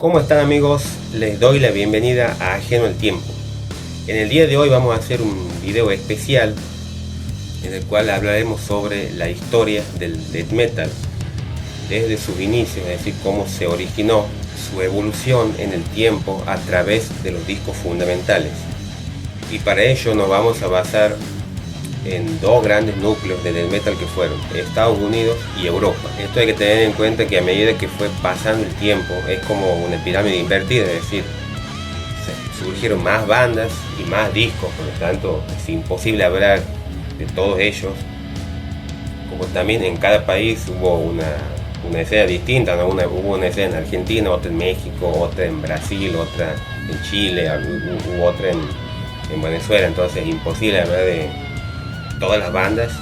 ¿Cómo están, amigos? Les doy la bienvenida a Ajeno al Tiempo. En el día de hoy vamos a hacer un video especial en el cual hablaremos sobre la historia del death metal desde sus inicios, es decir, cómo se originó, su evolución en el tiempo a través de los discos fundamentales. Y para ello nos vamos a basar en dos grandes núcleos de death metal que fueron Estados Unidos y Europa. Esto hay que tener en cuenta que a medida que fue pasando el tiempo es como una pirámide invertida, es decir, surgieron más bandas y más discos, por lo tanto es imposible hablar de todos ellos. Como también en cada país hubo una escena distinta, ¿no? Hubo una escena en Argentina, otra en México, otra en Brasil, otra en Chile, hubo otra en Venezuela, entonces es imposible hablar de todas las bandas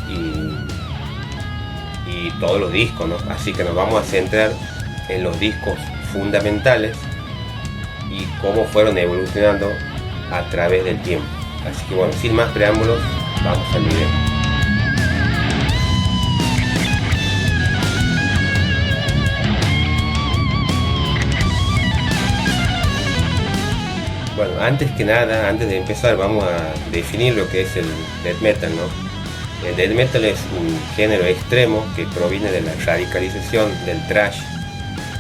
y todos los discos, ¿no? Así que nos vamos a centrar en los discos fundamentales y cómo fueron evolucionando a través del tiempo. Así que bueno, sin más preámbulos, vamos al video. Bueno, antes que nada, antes de empezar, vamos a definir lo que es el death metal, ¿no? El death metal es un género extremo que proviene de la radicalización del thrash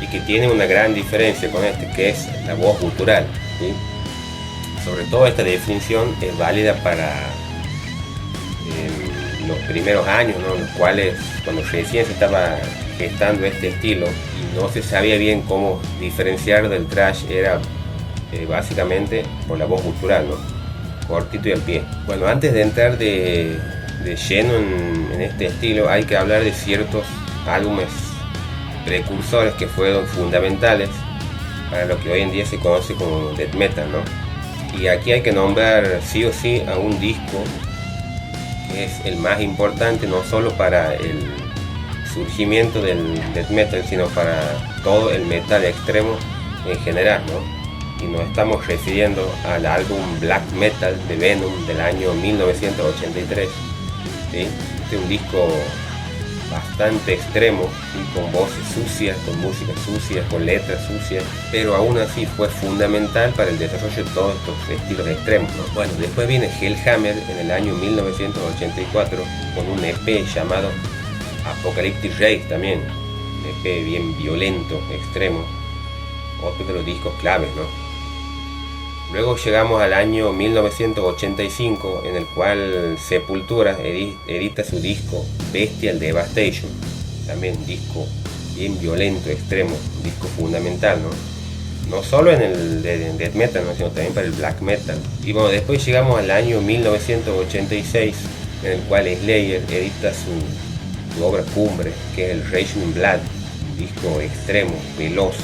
y que tiene una gran diferencia con este, que es la voz gutural, ¿sí? Sobre todo esta definición es válida para los primeros años, ¿no? En los cuales, cuando recién se estaba gestando este estilo y no se sabía bien cómo diferenciar del thrash, era básicamente por la voz gutural, ¿no? Cortito y al pie. Bueno, antes de entrar de lleno en este estilo, hay que hablar de ciertos álbumes precursores que fueron fundamentales para lo que hoy en día se conoce como death metal, ¿no? Y aquí hay que nombrar sí o sí a un disco que es el más importante, no solo para el surgimiento del death metal, sino para todo el metal extremo en general, ¿no? Y nos estamos refiriendo al álbum Black Metal de Venom del año 1983. ¿Sí? Este es un disco bastante extremo, ¿sí? Con voces sucias, con música sucia, con letras sucias, pero aún así fue fundamental para el desarrollo de todos estos estilos extremos, ¿no? Bueno, después viene Hellhammer en el año 1984 con un EP llamado Apocalyptic Rage, también un EP bien violento, extremo, otro de los discos claves, ¿no? Luego llegamos al año 1985, en el cual Sepultura edita su disco Bestial Devastation, también un disco bien violento, extremo, un disco fundamental, ¿no? No solo en el death metal, ¿no? Sino también para el black metal. Y bueno, después llegamos al año 1986, en el cual Slayer edita su obra cumbre, que es el Raging Blood, un disco extremo, veloz,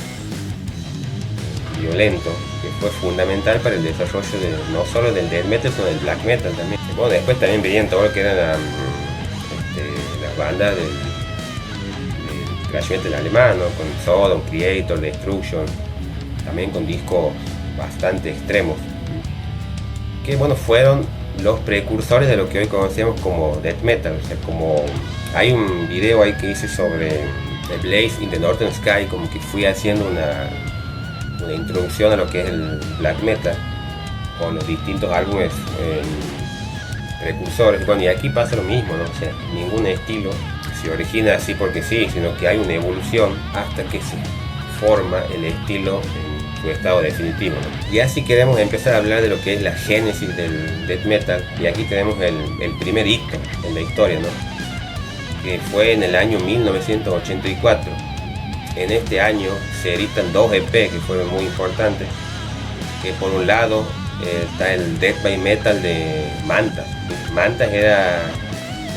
violento, que fue fundamental para el desarrollo no solo del death metal, sino del black metal también. Bueno, después también veían todo lo que eran las bandas del thrash metal alemán, ¿no? Con Sodom, Creator, Destruction, también con discos bastante extremos, que bueno, fueron los precursores de lo que hoy conocemos como death metal. O sea, como hay un video ahí que hice sobre The Blaze in the Northern Sky, como que fui haciendo una introducción a lo que es el black metal con los distintos álbumes precursores. Bueno, y aquí pasa lo mismo, ¿no? O sea, ningún estilo se origina así porque sí, sino que hay una evolución hasta que se forma el estilo en su estado definitivo, ¿no? Y así queremos empezar a hablar de lo que es la génesis del death metal, y aquí tenemos el primer hito en la historia, ¿no? Que fue en el año 1984. En este año se editan dos EP que fueron muy importantes, que por un lado está el Death by Metal de Mantas. Mantas era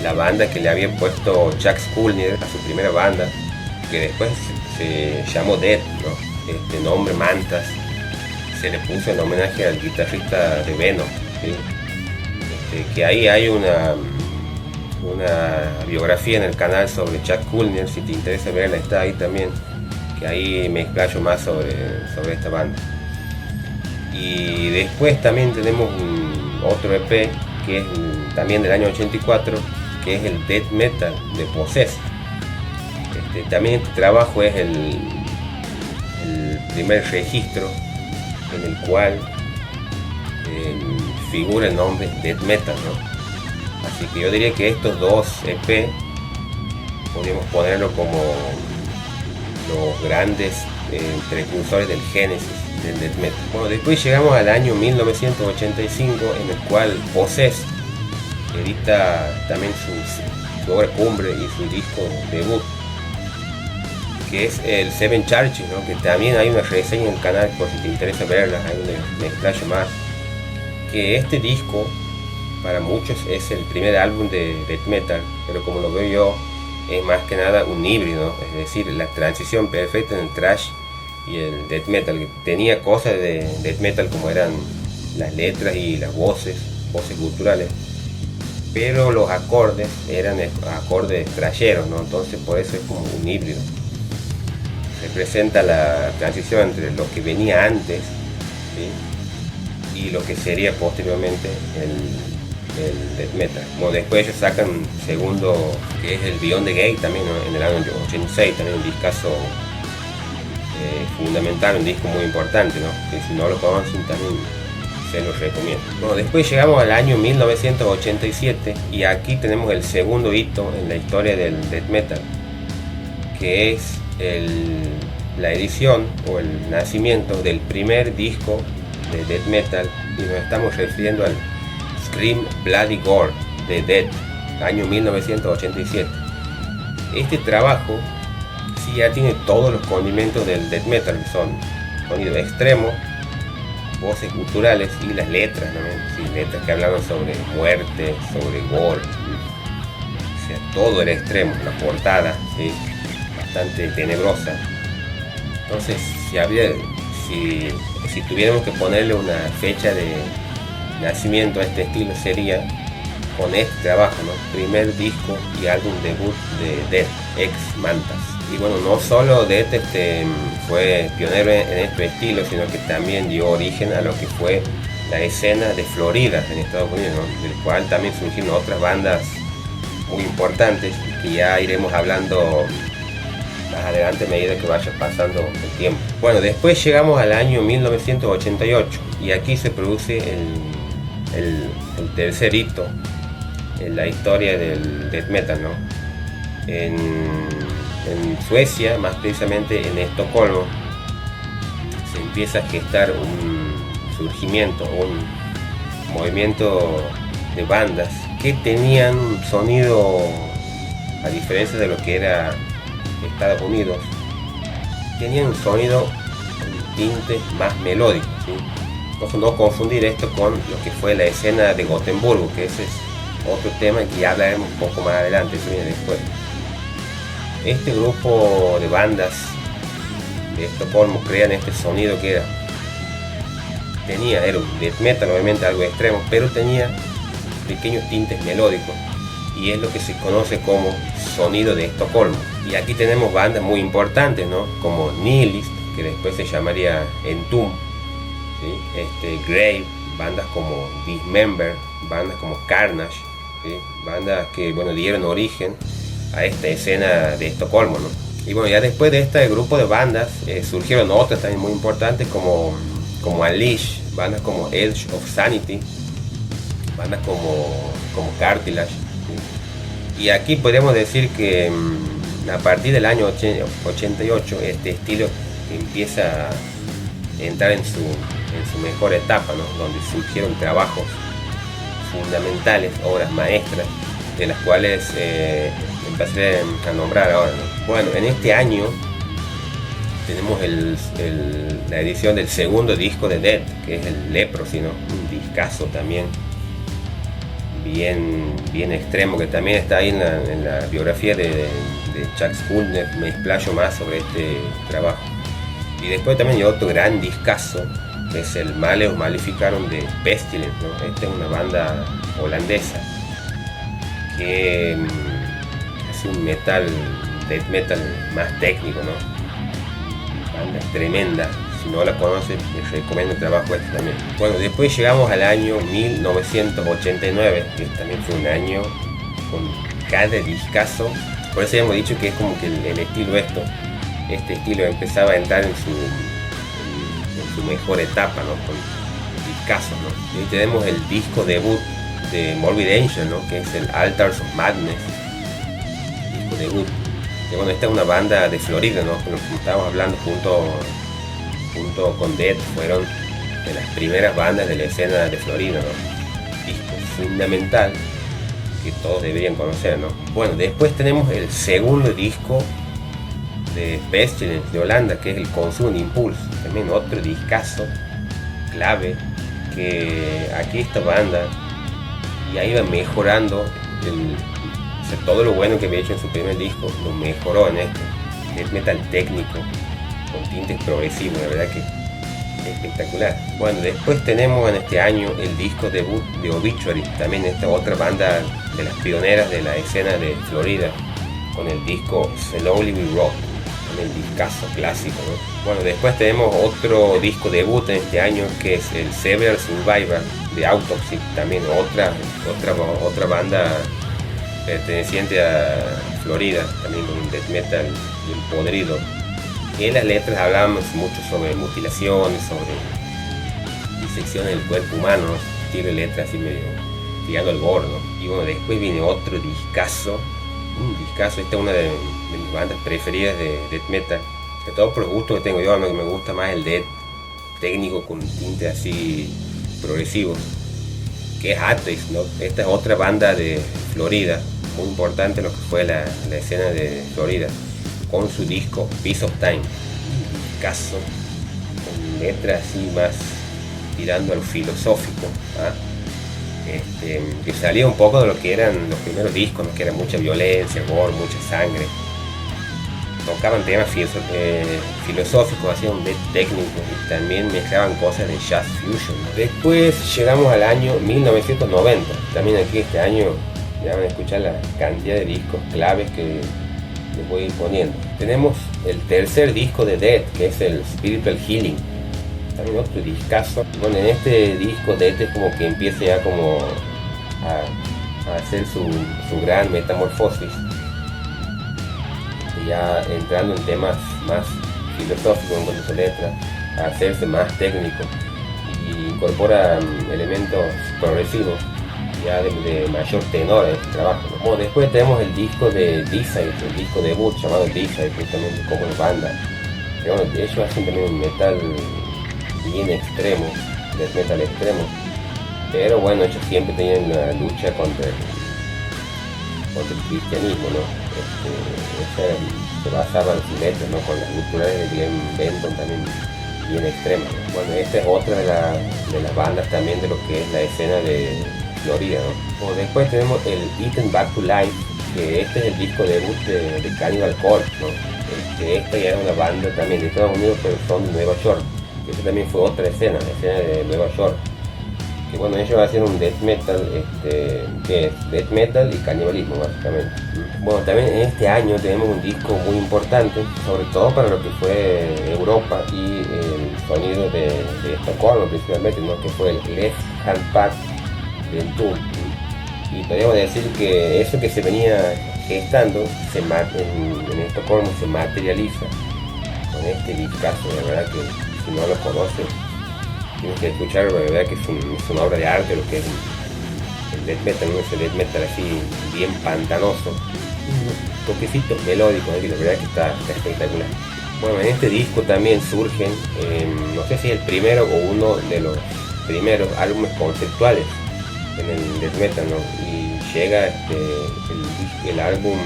la banda que le había puesto Chuck Schuldiner a su primera banda, que después se llamó Death, ¿no? Este nombre Mantas se le puso en homenaje al guitarrista de Venom, ¿sí? Que ahí hay una biografía en el canal sobre Chuck Schuldiner, si te interesa verla, está ahí también, que ahí me explayo más sobre esta banda. Y después también tenemos otro EP que es también del año 84, que es el Death Metal de Possessed. También este trabajo es el primer registro en el cual figura el nombre Death Metal, ¿no? Así que yo diría que estos dos EP podríamos ponerlo como los grandes precursores del génesis del Death Metal. Bueno, después llegamos al año 1985, en el cual Possessed edita también su obra cumbre y su disco debut, que es el Seven Churches, ¿no? Que también hay una reseña en el canal por si te interesa verla, hay un explayo más. Que este disco para muchos es el primer álbum de Death Metal, pero como lo veo yo es más que nada un híbrido, es decir, la transición perfecta en el thrash y el Death Metal, que tenía cosas de Death Metal como eran las letras y las voces culturales, pero los acordes eran acordes thrasheros, ¿no? Entonces por eso es como un híbrido. Representa la transición entre lo que venía antes, ¿sí? Y lo que sería posteriormente el Death Metal. Bueno, después ellos sacan un segundo, que es el Beyond the Gate también, ¿no? En el año 86, también un discazo fundamental, un disco muy importante, ¿no? Que si no lo conocen también se los recomiendo. Bueno, después llegamos al año 1987 y aquí tenemos el segundo hito en la historia del Death Metal, que es la edición o el nacimiento del primer disco de Death Metal, y nos estamos refiriendo al Scream Bloody Gore de Death, año 1987. Este trabajo sí ya tiene todos los condimentos del Death Metal, que son sonidos extremos, voces culturales y las letras, ¿no? Sí, letras que hablaban sobre muerte, sobre gore, o sea, todo era extremo. La portada, ¿sí? Bastante tenebrosa. Entonces, si tuviéramos que ponerle una fecha de nacimiento a este estilo, sería con este trabajo, ¿no? Primer disco y álbum debut de Death, ex Mantas. Y bueno, no solo Death fue pionero en este estilo, sino que también dio origen a lo que fue la escena de Florida en Estados Unidos, ¿no? Del cual también surgieron otras bandas muy importantes que ya iremos hablando más adelante a medida que vaya pasando el tiempo. Bueno, después llegamos al año 1988 y aquí se produce el tercer hito en la historia del Death Metal, ¿no? En Suecia, más precisamente en Estocolmo, se empieza a gestar un surgimiento, un movimiento de bandas que tenían un sonido, a diferencia de lo que era Estados Unidos, tenían un sonido con tintes más melódicos, ¿sí? No confundir esto con lo que fue la escena de Gotemburgo, que ese es otro tema que ya hablaremos un poco más adelante, eso viene después. Este grupo de bandas de Estocolmo crean este sonido que era un death metal, obviamente algo extremo, pero tenía pequeños tintes melódicos, y es lo que se conoce como sonido de Estocolmo. Y aquí tenemos bandas muy importantes, ¿no? Como Nihilist, que después se llamaría Entomb, ¿sí? Grave, bandas como Dismember, bandas como Carnage, ¿sí? Bandas que, bueno, dieron origen a esta escena de Estocolmo, ¿no? Y bueno, ya después de este grupo de bandas surgieron otras también muy importantes como Unleash, bandas como Edge of Sanity, bandas como Cartilage, ¿sí? Y aquí podríamos decir que a partir del año 88 este estilo empieza a entrar en su mejor etapa, ¿no? Donde surgieron trabajos fundamentales, obras maestras, de las cuales empecé a nombrar ahora, ¿no? Bueno, en este año tenemos la edición del segundo disco de Death, que es el Leprosy, ¿no? Un discazo también bien extremo, que también está ahí en la biografía de Chuck Schuldiner. Me explayo más sobre este trabajo. Y después también hay otro gran discazo, que es el Maleus Maleficarum de Pestilence, ¿no? Esta es una banda holandesa que hace un death metal más técnico, ¿no? Banda tremenda. Si no la conocen, les recomiendo el trabajo este también. Bueno, después llegamos al año 1989, que también fue un año con cada discazo. Por eso hemos dicho que es como que el estilo este estilo empezaba a entrar en su mejor etapa, ¿no? Con discazos, ¿no? Y ahí tenemos el disco debut de Morbid Angel, ¿no? Que es el Altars of Madness, disco debut. Que bueno, esta es una banda de Florida, ¿no? Como estábamos hablando, junto con Death, fueron de las primeras bandas de la escena de Florida, ¿no? Disco fundamental que todos deberían conocer, ¿no? Bueno, después tenemos el segundo disco de Pestilence de Holanda, que es el Consuming Impulse, también otro discazo clave, que aquí esta banda ya iba mejorando o sea, todo lo bueno que había hecho en su primer disco lo mejoró en este death metal técnico con tintes progresivos, la verdad que espectacular. Bueno, después tenemos en este año el disco debut de Obituary, también esta otra banda de las pioneras de la escena de Florida, con el disco Slowly We Rock, el discazo clásico, ¿no? Bueno, después tenemos otro disco debut en este año, que es el Several Survivor de Autopsy, también otra banda perteneciente a Florida, también con un death metal bien podrido. Y en las letras hablamos mucho sobre mutilaciones, sobre disecciones del cuerpo humano, ¿no? Tiene letras así medio tirando al gordo. Y bueno, después viene otro discazo, esta es una de mis bandas preferidas de death metal, sobre todo por el gusto que tengo yo, ¿no? Que me gusta más el death técnico con tinte así progresivo, que es Atheist, ¿no? Esta es otra banda de Florida, muy importante en lo que fue la escena de Florida, con su disco Piece of Time, caso con letras así más tirando a lo filosófico, ¿ah? Que salía un poco de lo que eran los primeros discos, ¿no? Que era mucha violencia, gore, mucha sangre. Tocaban temas filosóficos, hacían un death técnico y también mezclaban cosas de jazz fusion, ¿no? Después llegamos al año 1990, también aquí este año ya van a escuchar la cantidad de discos claves que les voy a ir poniendo. Tenemos el tercer disco de Death, que es el Spiritual Healing, también otro discazo. Bueno, en este disco Death es como que empieza ya como a hacer su gran metamorfosis, y ya entrando en temas más filosóficos en cuanto a su letra, a hacerse más técnico, y incorpora elementos progresivos ya de mayor tenor en este trabajo, ¿no? Bueno, después tenemos el disco de D-Side, el disco debut llamado D-Side, justamente como banda. Que bueno, ellos hacen también un metal bien extremo, death metal extremo, pero bueno, ellos siempre tenían una lucha contra el cristianismo, ¿no? Se basaban en sus letras, ¿no? Con las culturales de Glenn Benton también bien extremas, ¿no? Bueno, esta es otra de las bandas también de lo que es la escena de Florida, ¿no? Bueno, después tenemos el Eaten Back to Life, que este es el disco debut de Cannibal Corpse, ¿no? Esta ya era una banda también de Estados Unidos, pero son de Nueva York. Esta también fue otra escena, la escena de Nueva York. Que bueno, ellos hacían un death metal, que es death metal y canibalismo básicamente. Bueno, también en este año tenemos un disco muy importante, sobre todo para lo que fue Europa y el sonido de Estocolmo principalmente, ¿no? Que fue el Left Hand Path del Tour. Y podríamos decir que eso que se venía gestando en Estocolmo se materializa con este discazo. La verdad que si no lo conoces, tienes que escucharlo, la verdad que es una obra de arte lo que es el death metal, ¿no? Ese death metal así bien pantanoso, un toquecito melódico, ¿no? Que la verdad que está espectacular. Bueno, en este disco también surgen, no sé si el primero o uno de los primeros álbumes conceptuales en el death metal, ¿no? Y llega el álbum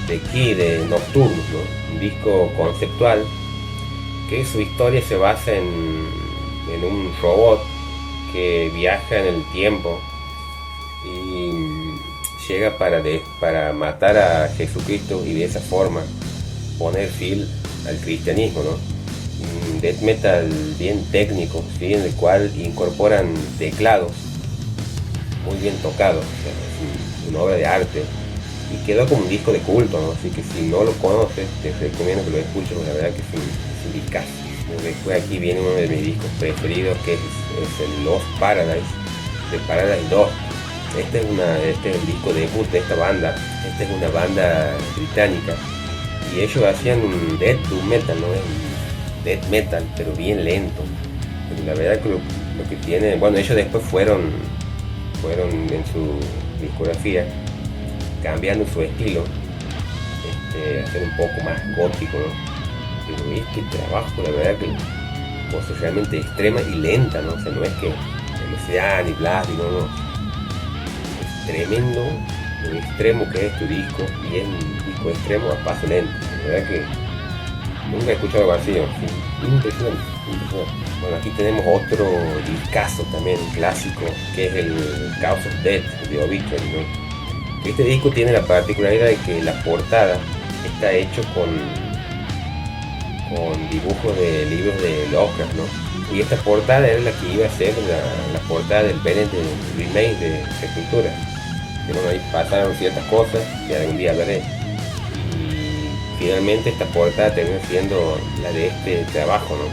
de Key de Nocturnus, ¿no? Un disco conceptual que su historia se basa en un robot que viaja en el tiempo y llega para matar a Jesucristo y de esa forma poner fin al cristianismo, ¿no? Un death metal bien técnico, ¿sí? En el cual incorporan teclados muy bien tocados, o sea, es una obra de arte y quedó como un disco de culto, ¿no? Así que si no lo conoces te recomiendo que lo escuches, porque la verdad que es un discazo. Después aquí viene uno de mis discos preferidos, que es el Lost Paradise, de Paradise 2. Este es el disco debut de esta banda. Esta es una banda británica y ellos hacían un death doom metal, ¿no? death metal, pero bien lento. Pero la verdad que lo que tiene, bueno, ellos después fueron en su discografía cambiando su estilo, hacer un poco más gótico, ¿no? Pero este trabajo, la verdad que cosa realmente extrema y lenta, ¿no? O sea, no es que Ocean y Blast, no, es tremendo lo extremo que es tu disco, y es un disco extremo a paso lento. La verdad que nunca he escuchado algo así, ¿sí? Impresionante. Bueno, aquí tenemos otro discazo también, clásico, que es el Cause of Death de Obituary, ¿no? Este disco tiene la particularidad de que la portada está hecho con dibujos de libros de Lovecraft, ¿no? Y esta portada era la que iba a ser la portada del Bennett remake de Sepultura. Que bueno, ahí pasaron ciertas cosas que algún día veré. Y finalmente esta portada terminó siendo la de este trabajo, ¿no?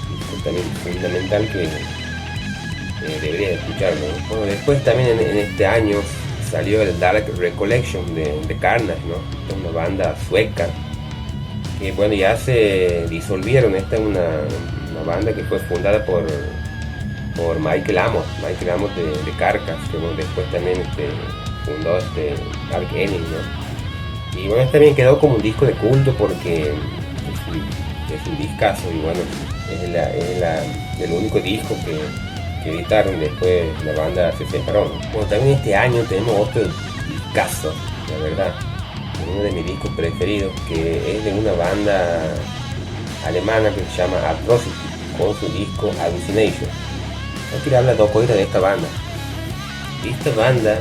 Y es también fundamental que debería escucharlo, ¿no? Bueno, después también en este año salió el Dark Recollection de Carnage, ¿no? Es una banda sueca que bueno, ya se disolvieron. Esta es una banda que fue fundada por Michael Amos de Carcass, que bueno, después también fundó Arch Enemy, ¿no? Y bueno, este también quedó como un disco de culto porque es un discazo, y bueno, es el único disco que editaron. Después la banda se separó, ¿no? Bueno, también este año tenemos otro discazo, la verdad, uno de mis discos preferidos, que es de una banda alemana que se llama Atrocity, con su disco Hallucination. No quiero hablar dos cosas de esta banda. Esta banda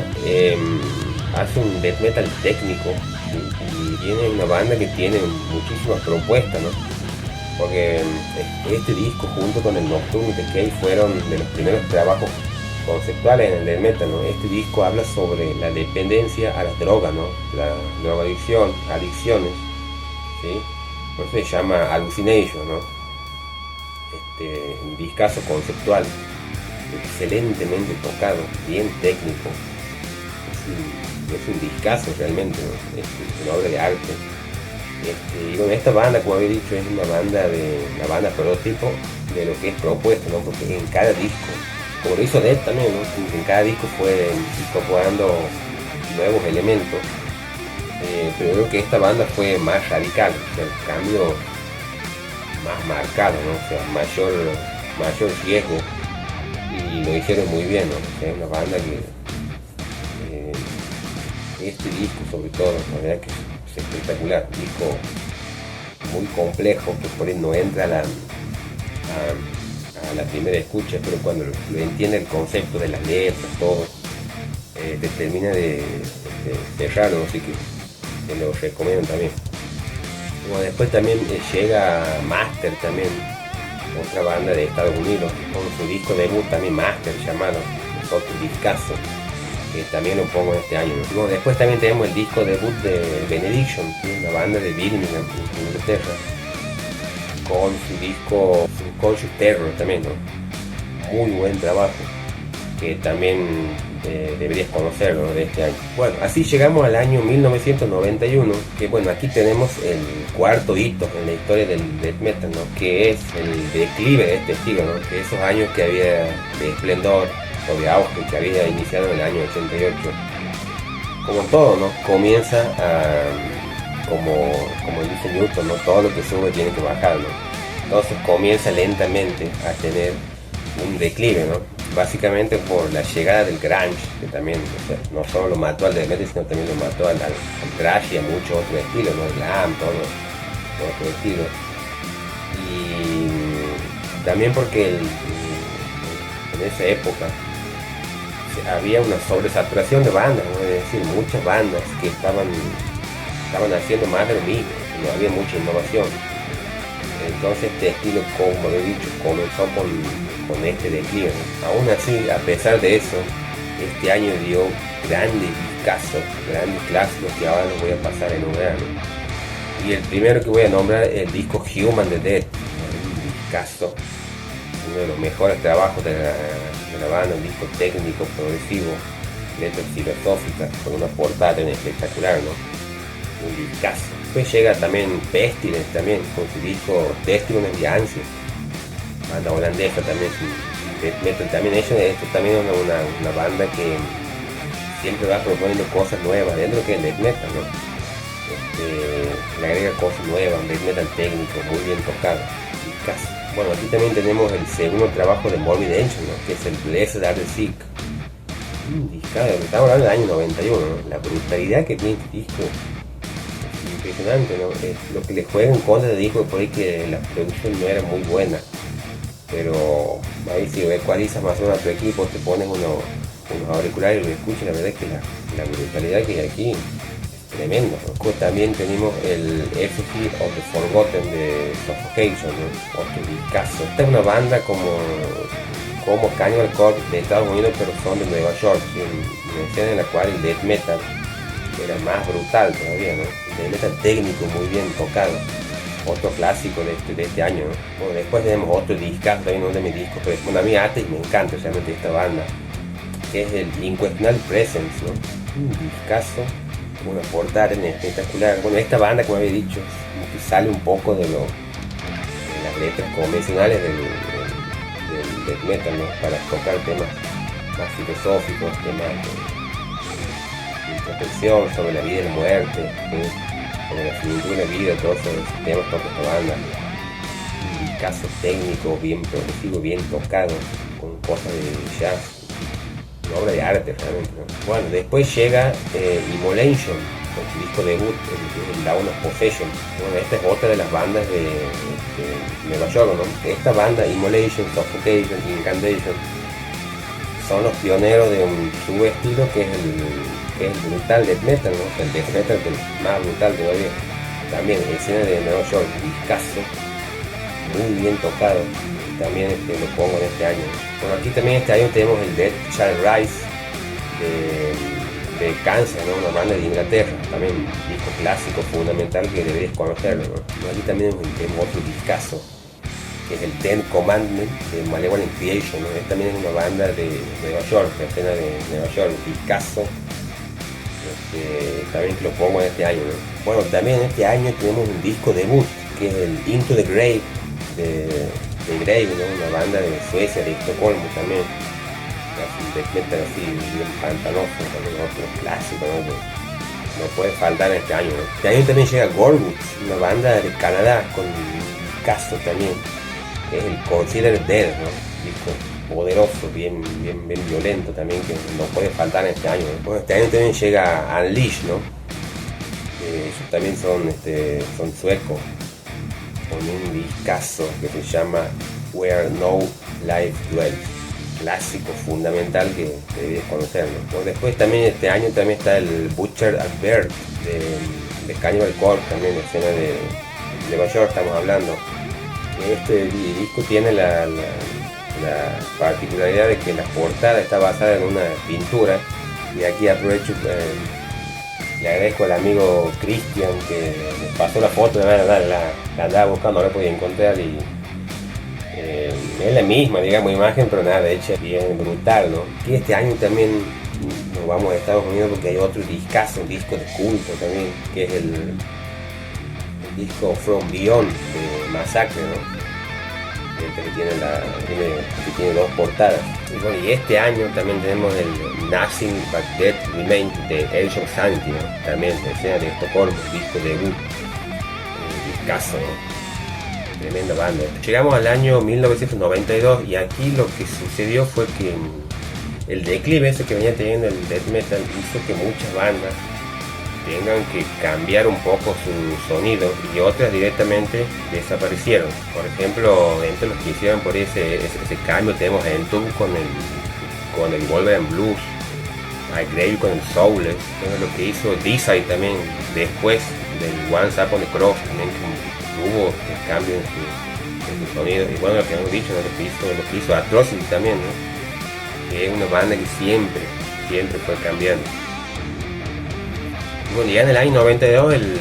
hace un death metal técnico, ¿sí? Y tiene una banda que tiene muchísimas propuestas, ¿no? Porque este disco junto con el Nocturne Decay fueron de los primeros trabajos conceptuales en el death metal, ¿no? Este disco habla sobre la dependencia a las drogas, ¿no? La drogadicción, adicciones, ¿sí? Por eso se llama Hallucination, ¿no? Un discazo conceptual, excelentemente tocado, bien técnico. Es un discazo realmente, ¿no? Es una obra de arte. Y bueno, esta banda, como había dicho, es una banda prototipo de lo que es propuesto, ¿no? Porque en cada disco, como lo hizo Death también, ¿no? En cada disco fue incorporando nuevos elementos, pero creo que esta banda fue más radical, o sea, el cambio más marcado, ¿no? O sea, mayor riesgo, y lo hicieron muy bien, ¿no? O sea, es una banda que este disco sobre todo, la verdad que es espectacular, un disco muy complejo que por ahí no entra a la primera escucha, pero cuando lo entiende el concepto de las letras, todo, te termina de cerrarlo, así que te lo recomiendo también. Bueno, después también llega Master, también otra banda de Estados Unidos, con su disco debut también Master llamado, es otro discazo que también lo pongo este año, ¿no? Bueno, después también tenemos el disco debut de Benediction, una banda de Birmingham, Inglaterra, con su disco Conscious Terror también, ¿no? Muy buen trabajo, que también deberías conocerlo, ¿no? De este año. Bueno, así llegamos al año 1991, que bueno, aquí tenemos el cuarto hito en la historia del death metal, ¿no? Que es el declive de este estilo, ¿no? Que esos años que había de esplendor o de auge que había iniciado en el año 88, como todo, ¿no? Comienza a, como dice Newton, ¿no? Todo lo que sube tiene que bajar, ¿no? Entonces comienza lentamente a tener un declive, ¿no? Básicamente por la llegada del grunge, que también, o sea, no solo lo mató al death metal, sino también lo mató al thrash y a muchos otros estilos, ¿no? El glam, todo otro estilo. Y también porque en esa época había una sobresaturación de bandas, ¿no? Es decir, muchas bandas que estaban haciendo más de lo mismo, no había mucha innovación. Entonces este estilo, como he dicho, comenzó con este declive, ¿no? Aún así, a pesar de eso, este año dio grandes discazos, grandes clásicos que ahora los voy a pasar a enumerar, ¿no? Y el primero que voy a nombrar es el disco Human the Dead, un discazo, uno de los mejores trabajos de la banda, un disco técnico, progresivo, letras filosóficas, con una portada espectacular, ¿no? Un discazo. Después llega también Pestilence también, con su disco Testimony of the Ancients, banda holandesa también, su death metal también. Ellos, esto también es una banda que siempre va proponiendo cosas nuevas dentro de que es death metal, ¿no? Le agrega cosas nuevas, un death metal técnico, muy bien tocado. Bueno, aquí también tenemos el segundo trabajo de Morbid Angel, ¿no? Que es el Blessed Are the Sick. Estamos hablando del año 91, ¿no? La brutalidad que tiene este disco es impresionante, ¿no? Lo que le juega en contra de disco por ahí que la producción no era muy buena. Pero ahí si ecualizas más o menos a tu equipo, te pones unos auriculares y lo escuchas, la verdad es que la brutalidad que hay aquí es tremenda, ¿no? También tenemos el Effigy of the Forgotten de Suffocation, ¿no? Otro discazo. Esta es una banda como Cannibal Corpse de Estados Unidos, pero son de Nueva York, una escena en la cual el death metal era más brutal todavía, ¿no? El death metal técnico muy bien tocado. Otro clásico de este año, ¿no? Bueno, después tenemos otro discazo, también uno de mis discos, pero bueno, a mí Atheist me encanta realmente esta banda, que es el Inquestional Presence, ¿no? Un discazo, una portada espectacular. Bueno, esta banda, como había dicho, como que sale un poco de las letras convencionales del death metal, ¿no? Para tocar temas más filosóficos, temas de introspección sobre la vida y la muerte, ¿sí? Sobre la finitud de la vida, todos esos temas toca esta banda. Un discazo técnico, bien progresivo, bien tocado, con cosas de jazz, una obra de arte realmente, ¿no? Bueno, después llega Immolation, con su disco debut, el Dawn of Possession. Bueno, esta es otra de las bandas de Nueva York, ¿no? Esta banda, Immolation, Suffocation, Incantation, son los pioneros de un subestilo que es el brutal death metal, ¿no? El death metal más brutal todavía. También escena de Nueva York, discazo, muy bien tocado. También lo pongo en este año. Bueno, aquí también este año tenemos el Death Shall Rise de Kansas, ¿no? Una banda de Inglaterra, también un disco clásico fundamental que deberías conocerlo, ¿no? Aquí también tenemos otro discazo, que es el Ten Commandment de Malevolent Creation, ¿no? También es una banda de Nueva York, la escena de Nueva York, discazo. También que lo pongo en este año, ¿no? Bueno, también en este año tenemos un disco debut, que es el Into the Grave de Grave, ¿no? Una banda de Suecia, de Estocolmo también. De metal así, bien pantanoso, también otro clásico, ¿no? No puede faltar en este año, ¿no? Este año también llega Gorguts, una banda de Canadá con un caso también, que es el Consider Dead, ¿no? Disco poderoso, bien violento también, que no puede faltar en este año, ¿no? Bueno, este año también llega Unleash, ¿no? Ellos también son suecos, con un discazo que se llama Where No Life Dwells, clásico fundamental que debes conocerlo. Bueno, después también este año también está el Butcher at Bird de Cannibal Corpse, también escena de Nueva York estamos hablando. Este disco tiene la particularidad de que la portada está basada en una pintura, y aquí aprovecho, le agradezco al amigo Cristian que me pasó la foto, de verdad la andaba buscando, no la podía encontrar, y es la misma, digamos, imagen, pero nada, hecha bien brutal, ¿no? Y este año también nos vamos a Estados Unidos porque hay otro discazo, un disco de culto también, que es el disco From Beyond de Massacre, ¿no? Que tiene dos portadas. Y bueno, y este año también tenemos el Nothing But Dead Remains de Age of Sanity, ¿no? También escena de Estocolmo, disco debut, discazo, ¿no? Tremenda banda. Llegamos al año 1992 y aquí lo que sucedió fue que el declive ese que venía teniendo el death metal hizo que muchas bandas tengan que cambiar un poco su sonido y otras directamente desaparecieron. Por ejemplo, entre los que hicieron por ese cambio tenemos a Entomb con el Wolverine Blues, a Grave con el Soulless, lo que hizo Deicide también después del Once Upon a Cross, también hubo cambio en su sonido. Y bueno, lo que hemos dicho, ¿no? lo que hizo Atrocity también, ¿no? Que es una banda que siempre fue cambiando. Bueno, ya en el año 92 el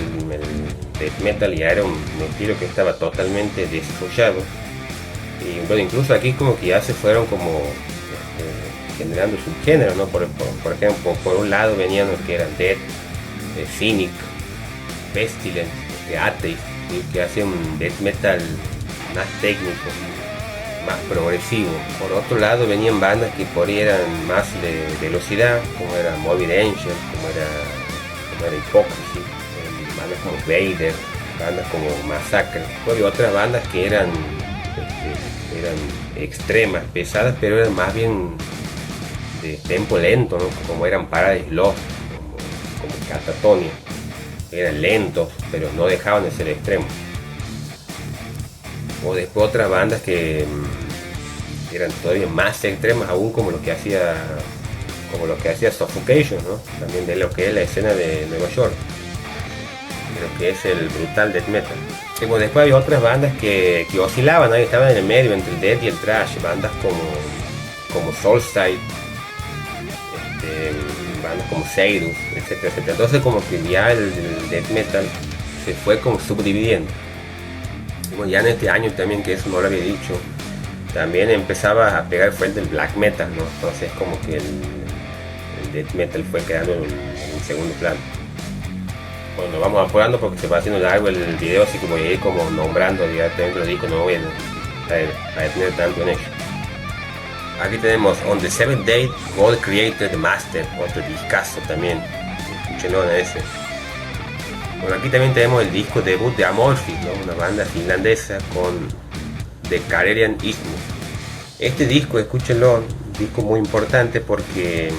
death metal ya era un estilo que estaba totalmente desarrollado, y bueno, incluso aquí como que ya se fueron como generando subgéneros, ¿no? Por ejemplo, por un lado venían los que eran Death, Cynic, Pestilence, Atheist, ¿sí? Que hacía un death metal más técnico, más progresivo. Por otro lado venían bandas que por ahí eran más de velocidad, como era Morbid Angel, como era Hypocrisy, bandas como Vader, bandas como Massacre. Había otras bandas que eran extremas, pesadas, pero eran más bien de tempo lento, ¿no? Como eran Paradise Lost, como Catatonia. Eran lentos, pero no dejaban de ser extremos. O después otras bandas que eran todavía más extremas aún, como lo que hacía Suffocation, ¿no? También de lo que es la escena de Nueva York, de lo que es el brutal death metal. Y bueno, después había otras bandas que oscilaban, ¿no? Estaban en el medio entre el death y el thrash, bandas como Soulside, bandas como Seidus, etcétera, etcétera. Entonces como que ya el death metal se fue como subdividiendo. Y bueno, ya en este año también, que eso no lo había dicho, también empezaba a pegar fuerte el black metal, ¿no? Entonces como que el death metal fue quedando en segundo plano. Bueno, nos vamos apurando porque se va haciendo largo el video, así que voy a ir como nombrando directamente los discos, no voy a detener tanto en ello. Aquí tenemos On the Seventh Day, God Created the Master, otro discazo también, escúchenlo en ese. Bueno, aquí también tenemos el disco debut de Amorphis, ¿no? Una banda finlandesa con The Karelian Isthmus. Este disco, escúchenlo, un disco muy importante porque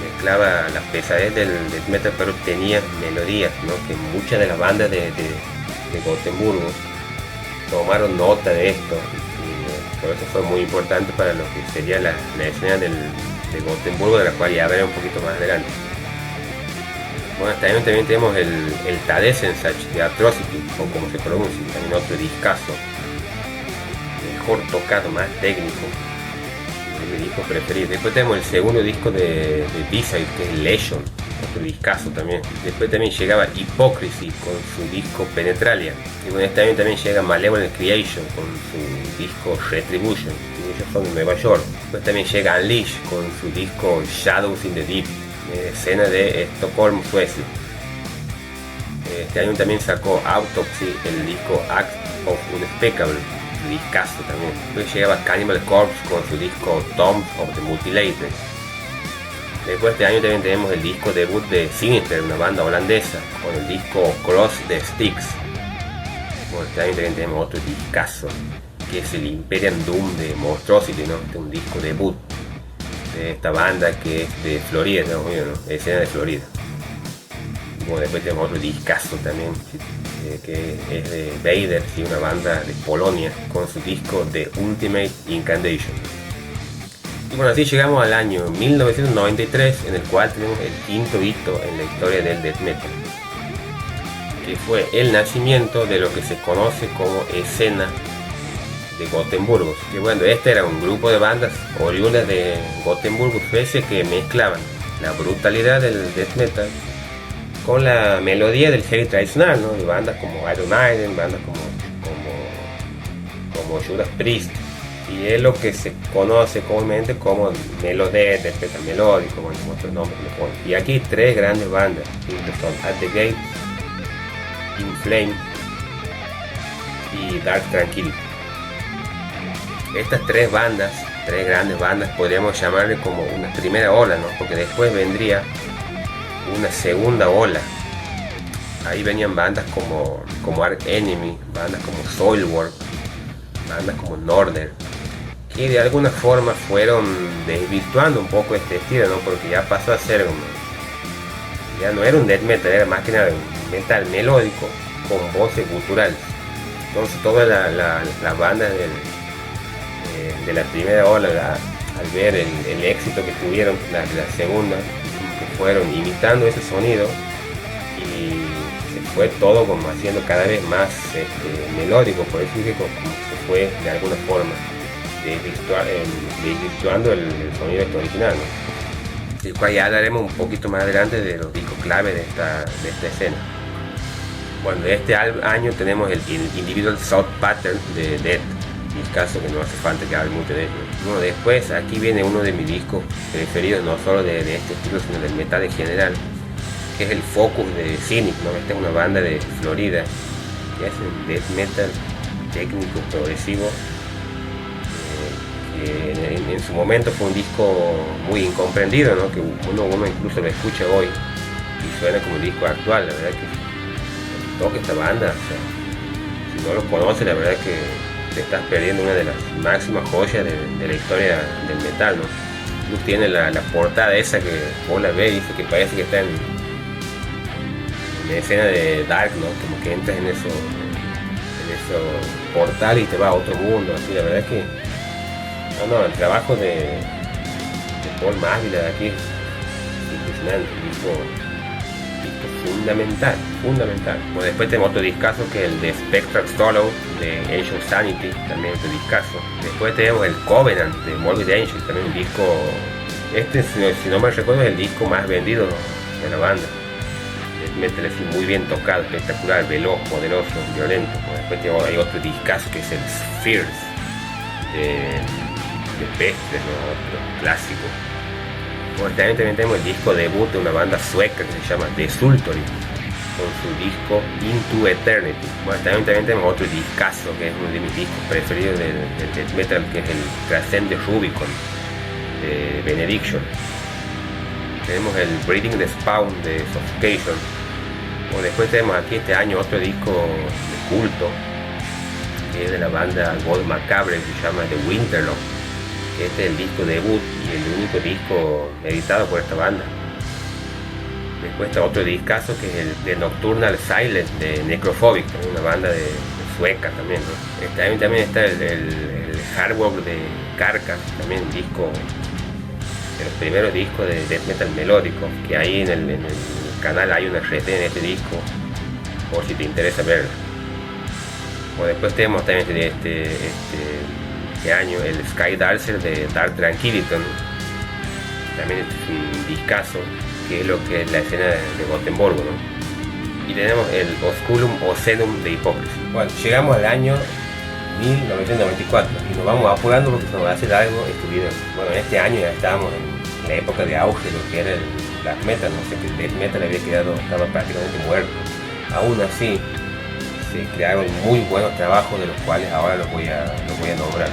mezclaba la pesadez del death metal, pero tenía melodías, ¿no? Que muchas de las bandas de Gotemburgo tomaron nota de esto. Por eso fue muy importante para lo que sería la escena de Gotemburgo, de la cual ya veré un poquito más adelante. Bueno, también tenemos el Tadessensach de Atrocity, o como se pronuncia, también otro discazo, mejor tocado, más técnico, es mi disco preferido. Después tenemos el segundo disco de B-Side, que es Legion, otro discazo también. Después también llegaba Hypocrisy con su disco Penetralia. Y bueno, también llega Malevolent Creation con su disco Retribution, y ellos son de Nueva York. Después también llega Unleash con su disco Shadows in the Deep, escena de Estocolmo, Suecia. Este año también sacó Autopsy, el disco Act of Unspeakable, discazo también. Después llegaba Cannibal Corpse con su disco Tomb of the Mutilated. Después este año también tenemos el disco debut de Sinister, una banda holandesa, con el disco Cross the Sticks. Bueno, este año también tenemos otro discazo, que es el Imperial Doom de Monstrosity, ¿no? Este es un disco debut de esta banda que es de Florida, ¿no? Escena de Florida. Bueno, después tenemos otro discazo también, que es de Vader, y una banda de Polonia, con su disco The Ultimate Incantation. Y bueno, así llegamos al año 1993, en el cual tenemos el quinto hito en la historia del death metal, que fue el nacimiento de lo que se conoce como escena de Gotemburgo. Que bueno, este era un grupo de bandas oriundas de Gotemburgo, Suecia, que mezclaban la brutalidad del death metal con la melodía del heavy tradicional, ¿no? De bandas como Iron Maiden, bandas como Judas Priest. Y es lo que se conoce comúnmente como melodeath, death metal melódico, bueno, otros nombres que le ponen. Y aquí tres grandes bandas, que son At the Gate, In Flames y Dark Tranquillity. Estas tres grandes bandas, podríamos llamarle como una primera ola, ¿no? Porque después vendría una segunda ola. Ahí venían bandas como Arch Enemy, bandas como Soilwork, bandas como Northern, que de alguna forma fueron desvirtuando un poco este estilo, ¿no? Porque ya pasó a ser ya no era un death metal, era más que nada un metal melódico con voces guturales. Entonces todas las bandas de la primera ola, al ver el éxito que tuvieron la segunda, que fueron imitando ese sonido, y se fue todo como haciendo cada vez más melódico, por decir que como se fue de alguna forma desvirtuando el sonido original, ¿no? El cual ya hablaremos un poquito más adelante de los discos clave de esta escena. Bueno, de este año tenemos el Individual Thought Pattern de Death, mi caso, que no hace falta que hable mucho de ello. Bueno, después aquí viene uno de mis discos preferidos, no solo de este estilo, sino del metal en general, que es el focus de Cynic, ¿no? Esta es una banda de Florida que hace death metal técnico progresivo, que en su momento fue un disco muy incomprendido, ¿no? Que uno incluso lo escucha hoy y suena como un disco actual. La verdad que toca esta banda, o sea, si no lo conoces, la verdad que te estás perdiendo una de las máximas joyas de la historia del metal, ¿no? Incluso tiene la portada esa que vos la ves y dice que parece que está en la escena de Dark, ¿no? Como que entras en eso portal y te vas a otro mundo, así. La verdad es que el trabajo de Paul Masvidal de aquí es impresionante, disco fundamental. Bueno, después tenemos otro discazo que es el de Spectral Solo de Age of Sanity, también otro discazo. Después tenemos el Covenant de Morbid Angel, también un disco, si no me recuerdo, es el disco más vendido de la banda. Metal así muy bien tocado, espectacular, veloz, poderoso, violento. Bueno, después hay otro discazo que es el Spheres de Pestre, ¿no? Otro clásico. Bueno, también tenemos el disco debut de una banda sueca que se llama The Sultory, con su disco Into Eternity. Bueno, también tenemos otro discazo que es uno de mis discos preferidos del death metal, que es el Transcend Rubicon de Benediction. Tenemos el Breeding the Spawn de Suffocation. Bueno, después tenemos aquí este año otro disco de culto, que es de la banda Gold Macabre, que se llama The Winterlock. Este es el disco debut y el único disco editado por esta banda. Después está otro discazo que es el de Nocturnal Silence de Necrophobic, una banda de sueca también, ¿no? También está el Hardwork de Carcass, también un disco de los primeros discos de death metal melódico, que ahí en el canal hay una reseña en este disco por si te interesa verlo. O después tenemos también este año el Sky Dancer de Dark Tranquillity, también es un discazo, que es lo que es la escena de Gotemburgo, ¿no? Y tenemos el Osculum Ocelum de Hypocrisy. Bueno, llegamos al año 1994 y nos vamos apurando porque se nos va a hacer algo este video. Bueno, en este año ya estábamos en la época de auge de lo que era el black metal, no sé, que el death metal estaba prácticamente muerto. Aún así se crearon muy buenos trabajos, de los cuales ahora los voy a nombrar.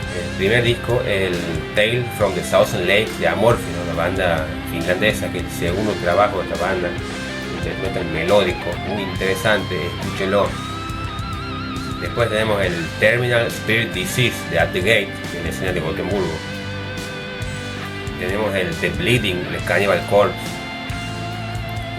El primer disco, el Tale from the Thousand Lakes de Amorphis, una banda finlandesa, que es el segundo trabajo de esta banda, un death metal melódico muy interesante, escúchenlo. Después tenemos el Terminal Spirit Disease de At the Gate, en la escena de Gotemburgo. Tenemos el The Bleeding de Cannibal Corpse.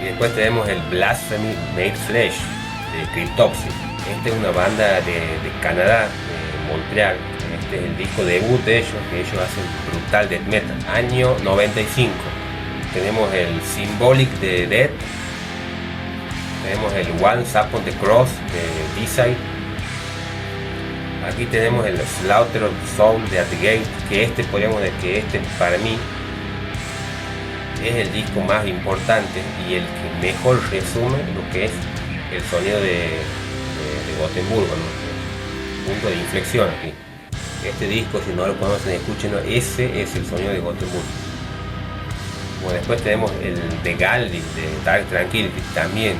Y después tenemos el Blasphemy Made Flesh de Cryptopsy. Esta es una banda de Canadá, de Montreal. Este es el disco debut de ellos, que ellos hacen brutal death metal. Año 95. Tenemos el Symbolic de Death. Tenemos el Once Upon the Cross de D-Side. Aquí tenemos el Slaughter of the Soul de At the Gate, que podríamos decir que para mí es el disco más importante y el que mejor resume lo que es el sonido de Gotemburgo, ¿no? Punto de inflexión aquí. Este disco, si no lo conocen, escúchenlo, ese es el sonido de Gotemburgo. Bueno, después tenemos el The Galdi de Dark Tranquillity, también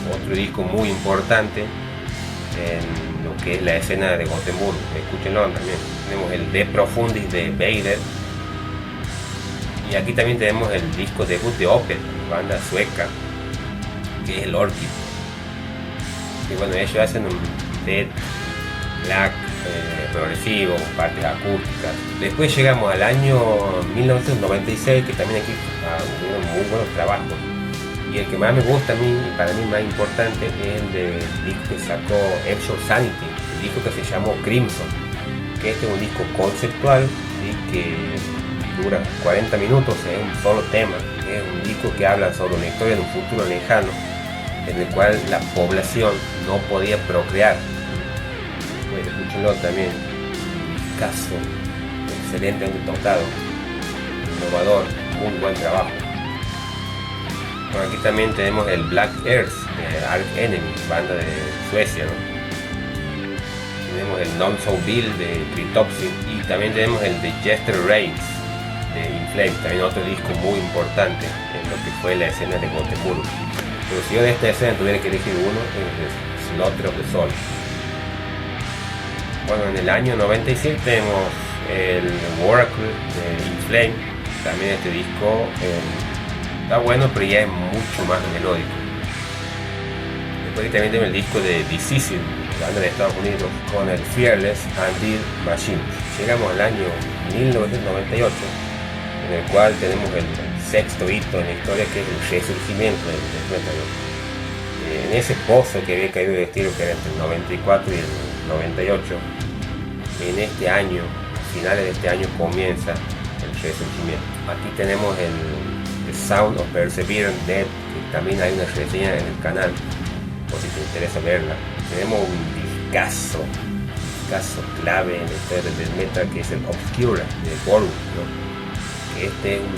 otro disco muy importante en lo que es la escena de Gotemburgo, escúchenlo también. Tenemos el De Profundis de Vader, y aquí también tenemos el disco debut de Opeth, banda sueca, que es el Orchid. Y bueno, ellos hacen un death black progresivo, con partes acústicas. Después llegamos al año 1996, que también aquí hubieron muy buenos trabajos. Y el que más me gusta a mí, y para mí más importante, es el disco que sacó Age of Sanity, el disco que se llamó Crimson, que este es un disco conceptual, ¿sí? Que dura 40 minutos, es un solo tema. Es un disco que habla sobre una historia de un futuro lejano, en el cual la población no podía procrear. Bueno, escúchenlo también, un caso excelentemente tocado, innovador, muy buen trabajo. Bueno, aquí también tenemos el Black Earth de Arch Enemy, banda de Suecia, ¿no? Tenemos el Non So Bill de Cryptopsy, y también tenemos el de Jester Reigns de In Flames, también otro disco muy importante en lo que fue la escena de Gotemburgo. Pero si yo de esta escena tuviera que elegir uno, es Slaughter of the Soul. Bueno, en el año 97 tenemos el Oracle de In Flames. También este disco está bueno, pero ya es mucho más melódico. Después también tenemos el disco de Decisive, banda de Estados Unidos, con el Fearless Undead Machine. Llegamos al año 1998, en el cual tenemos el sexto hito en la historia, que es el resurgimiento del death metal. En ese pozo que había caído de estilo, que era entre el 94 y el 98, en este año, a finales de este año, comienza el resurgimiento. Aquí tenemos el Sound of Perseverance Death, que también hay una reseña en el canal, por si te interesa verla. Tenemos un discazo clave en la historia del death metal, que es el Obscura de Warwick, ¿no? Que este es lo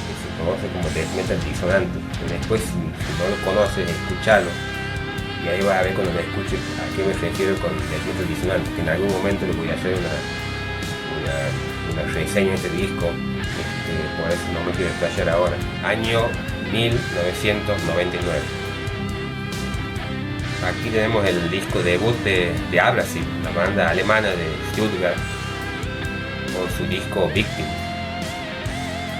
que se conoce como death metal disonante. Y después, si no lo conoces, escúchalo, y ahí vas a ver cuando lo escuches a qué me refiero con death metal disonante, que en algún momento le voy a hacer una reseña de este disco, por eso no me quiero explayar ahora. Año 1999. Aquí tenemos el disco debut de Abrasive, la banda alemana de Stuttgart, con su disco Victim.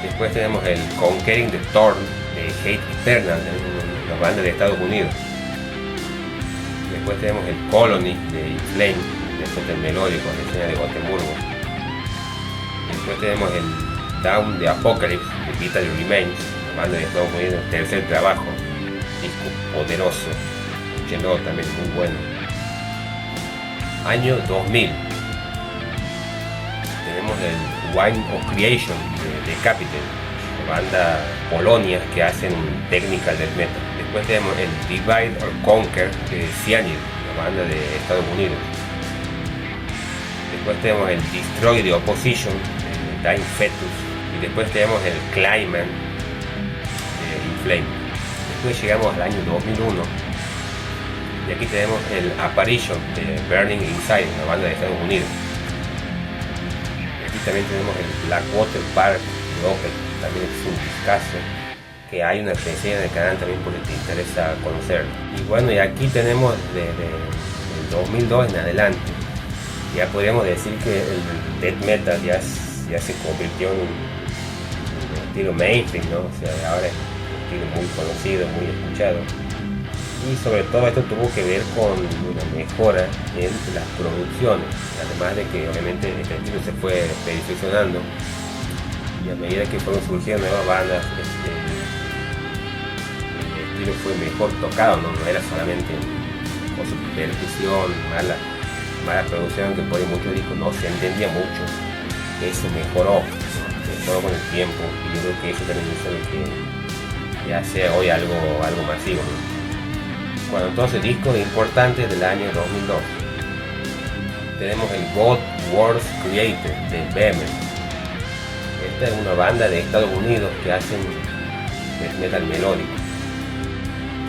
Después tenemos el Conquering the Thorn de Hate Eternal, una banda de Estados Unidos. Después tenemos el Colony de In Flames, después del melódico, la escena de Gotemburgo. Después tenemos el Down the Apocalypse de Vital Remains, la banda de Estados Unidos, tercer trabajo, disco poderoso, escúchenlo, también muy bueno. Año 2000 tenemos el Wine of Creation de Decapitated, la banda Polonia que hacen technical death metal. Después tenemos el Divide or Conquer de Cyanide, la banda de Estados Unidos. Después tenemos el Destroy the Opposition de Dying Fetus. Y después tenemos el Climber de In Flames. Después llegamos al año 2001. Y aquí tenemos el Apparition de Burning Inside, una banda de Estados Unidos. Aquí también tenemos el Blackwater Park de Opeth, también es un discazo, que hay una reseña en el canal también por si te interesa conocerlo. Y bueno, y aquí tenemos desde el 2002 en adelante. Ya podríamos decir que el death metal ya se convirtió en un estilo mainstream, ¿no? O sea, ahora es un estilo muy conocido, muy escuchado. Y sobre todo esto tuvo que ver con una mejora en las producciones, además de que obviamente este estilo se fue perfeccionando, y a medida que fueron surgiendo nuevas bandas, el estilo fue mejor tocado, no era solamente con su percusión, mala producción, que por ahí muchos discos no se entendía mucho. Eso mejoró con el tiempo, y yo creo que eso también hizo que ya sea hoy algo masivo, ¿no? Bueno, entonces discos importantes del año 2002. Tenemos el God Wars Created de Behemoth. Esta es una banda de Estados Unidos que hacen death metal melódico.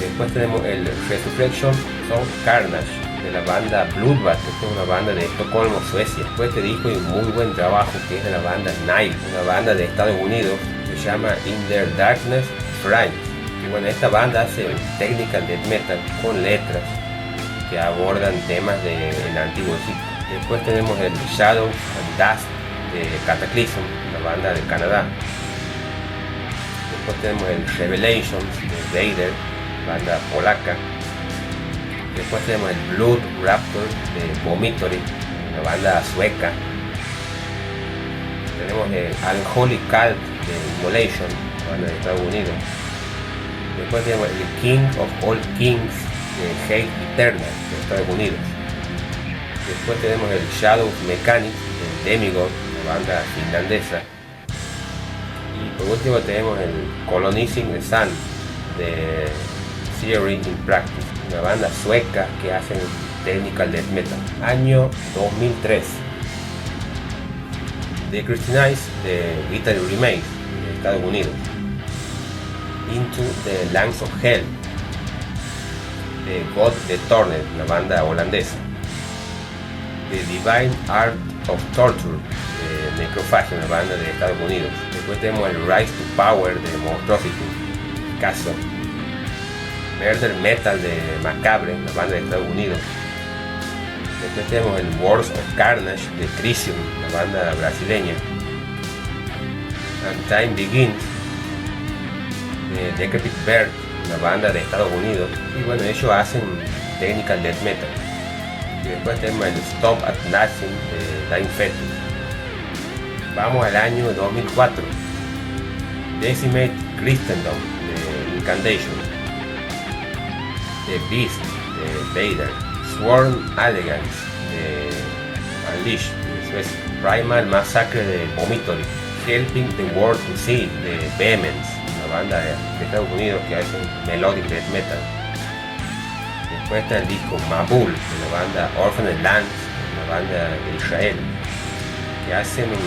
Después tenemos el Resurrection of Carnage de la banda Bloodbath. Esta es una banda de Estocolmo, Suecia. Después este disco hay un muy buen trabajo, que es de la banda Nile, una banda de Estados Unidos que se llama In Their Darkness Shrine. Y bueno, esta banda hace technical death metal con letras que abordan temas del antiguo Egipto. Después tenemos el Shadows and Dust de Cataclysm, una banda de Canadá. Después tenemos el Revelations de Vader, banda polaca. Después tenemos el Blood Raptor de Vomitory, una banda sueca. Tenemos el Unholy Cult de Immolation, una banda de Estados Unidos. Después tenemos el King of All Kings de Hate Eternal de Estados Unidos. Después tenemos el Shadow Mechanics de Demigod, una banda finlandesa. Y por último tenemos el Colonizing the Sun de Theory in Practice, una banda sueca que hacen technical death metal. Año 2003. The Christianize de Vital Remains de Estados Unidos. Into the Lands of Hell de God the Torned, una banda holandesa. The Divine Art of Torture de Necrophagia, una banda de Estados Unidos. Después tenemos el Rise to Power de Monstrosity, caso. Murder Metal de Macabre, una banda de Estados Unidos. Después tenemos el Wars of Carnage de Crisium, una banda brasileña. And Time Begins de Decrepit Bird, una banda de Estados Unidos. Y bueno, ellos hacen technical death metal. Y después tenemos el Stop at Nothing de Dying Fetus. Vamos al año 2004. Decimate Christendom de Incantation. The Beast de Vader. Sworn Elegance de Unleashed de Suecia. Primal Massacre de Vomitory. Helping the World to See de Vehemence, una banda de Estados Unidos que hace melodic death metal. Después está el disco Mabul de la banda Orphaned Lands, una banda de Israel que hacen un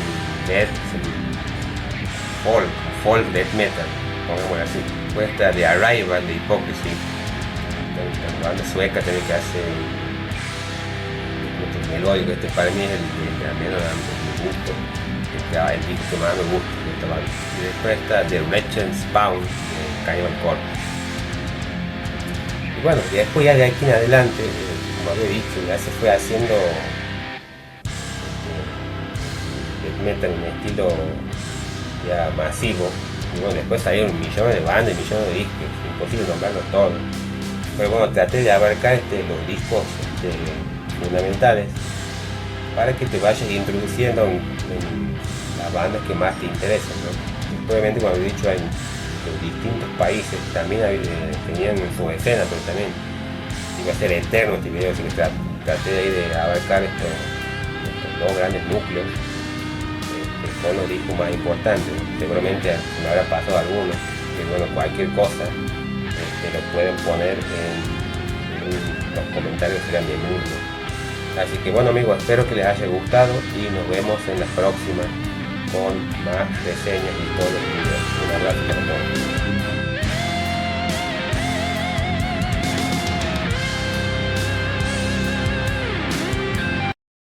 folk death metal, pongámoslo así. Después está The Arrival de Hypocrisy, la banda sueca también que hace melódico. Este para mí es el que al menos me gusta, el disco que más me gusta de esta banda. Y después está The Wretched Spawn de Cannibal Corpse. Y bueno, y después ya de aquí en adelante, como había dicho, ya se fue haciendo death metal en un estilo ya masivo. Y bueno, después salieron millones de bandas y millones de discos, es imposible nombrarlos todos. Pero bueno, traté de abarcar los discos fundamentales para que te vayas introduciendo en las bandas que más te interesan, ¿no? Obviamente, como he dicho, hay de distintos países también tenían su escena, pero también iba a ser eterno este video, así que traté de abarcar estos dos grandes núcleos con los discos más importantes. Seguramente me habrá pasado algunos, que bueno, cualquier cosa lo pueden poner en los comentarios, serán bienvenidos. Así que bueno, amigos, espero que les haya gustado y nos vemos en la próxima con más reseñas y todos los videos. Un abrazo para todos.